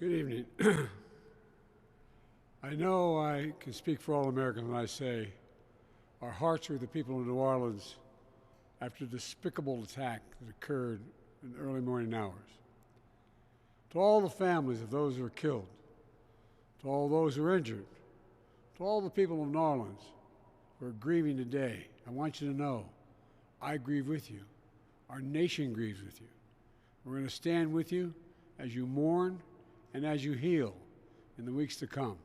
Good evening. I know I can speak for all Americans when I say our hearts are with the people of New Orleans after the despicable attack that occurred in the early morning hours. To all the families of those who were killed, to all those who are injured, to all the people of New Orleans who are grieving today, I want you to know I grieve with you. Our nation grieves with you. We're going to stand with you as you mourn and as you heal in the weeks to come.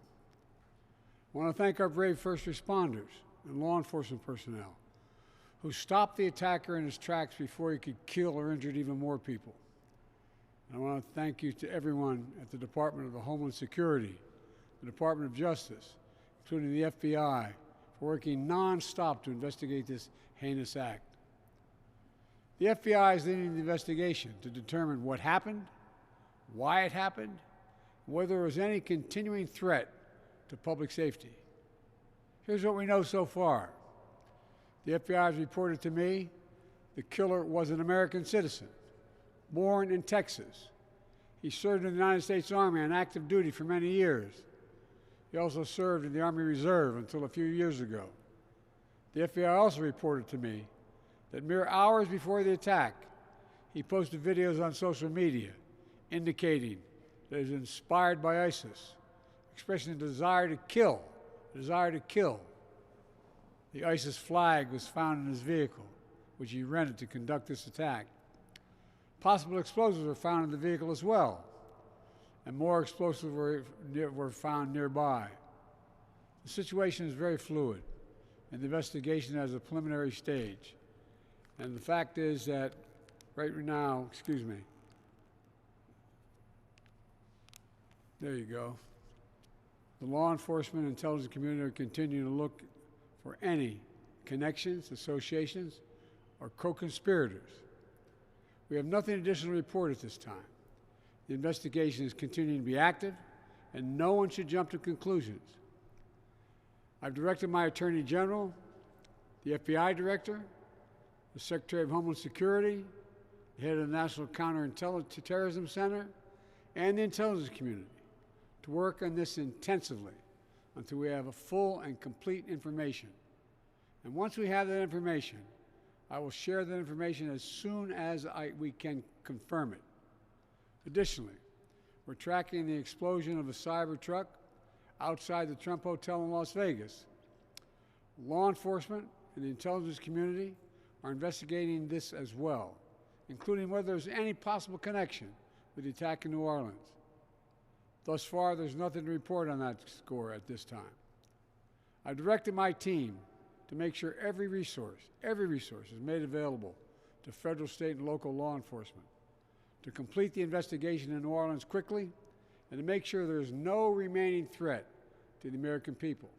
I want to thank our brave first responders and law enforcement personnel who stopped the attacker in his tracks before he could kill or injure even more people. And I want to thank you to everyone at the Department of Homeland Security, the Department of Justice, including the FBI, for working nonstop to investigate this heinous act. The FBI is leading the investigation to determine what happened, why it happened, and whether there was any continuing threat to public safety. Here's what we know so far. The FBI has reported to me the killer was an American citizen, born in Texas. He served in the United States Army on active duty for many years. He also served in the Army Reserve until a few years ago. The FBI also reported to me that mere hours before the attack, he posted videos on social media indicating that he was inspired by ISIS, expressing a desire to kill. The ISIS flag was found in his vehicle, which he rented to conduct this attack. Possible explosives were found in the vehicle as well, and more explosives were found nearby. The situation is very fluid, and the investigation has a preliminary stage. And the fact is that right now, there you go. The law enforcement and intelligence community are continuing to look for any connections, associations, or co-conspirators. We have nothing additional to report at this time. The investigation is continuing to be active, and no one should jump to conclusions. I've directed my Attorney General, the FBI Director, the Secretary of Homeland Security, the head of the National Counterterrorism Center, and the intelligence community to work on this intensively until we have a full and complete information. And once we have that information, I will share that information as soon as we can confirm it. Additionally, we're tracking the explosion of a cyber truck outside the Trump Hotel in Las Vegas. Law enforcement and the intelligence community are investigating this as well, including whether there's any possible connection with the attack in New Orleans. Thus far, there's nothing to report on that score at this time. I directed my team to make sure every resource is made available to federal, state, and local law enforcement to complete the investigation in New Orleans quickly and to make sure there's no remaining threat to the American people.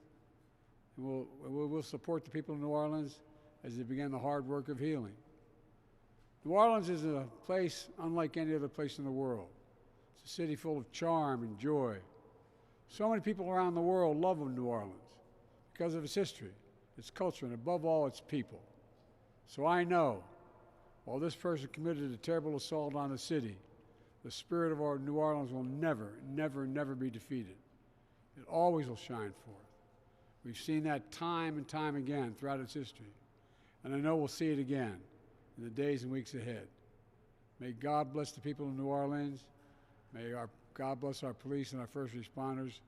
And we'll support the people of New Orleans as they begin the hard work of healing. New Orleans is a place unlike any other place in the world. It's a city full of charm and joy. So many people around the world love New Orleans because of its history, its culture, and above all, its people. So I know, while this person committed a terrible assault on the city, the spirit of our New Orleans will never, never, never be defeated. It always will shine forth. We've seen that time and time again throughout its history, and I know we'll see it again in the days and weeks ahead. May God bless the people of New Orleans. May God bless our police and our first responders.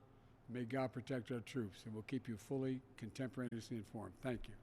May God protect our troops, and we'll keep you fully contemporaneously informed. Thank you.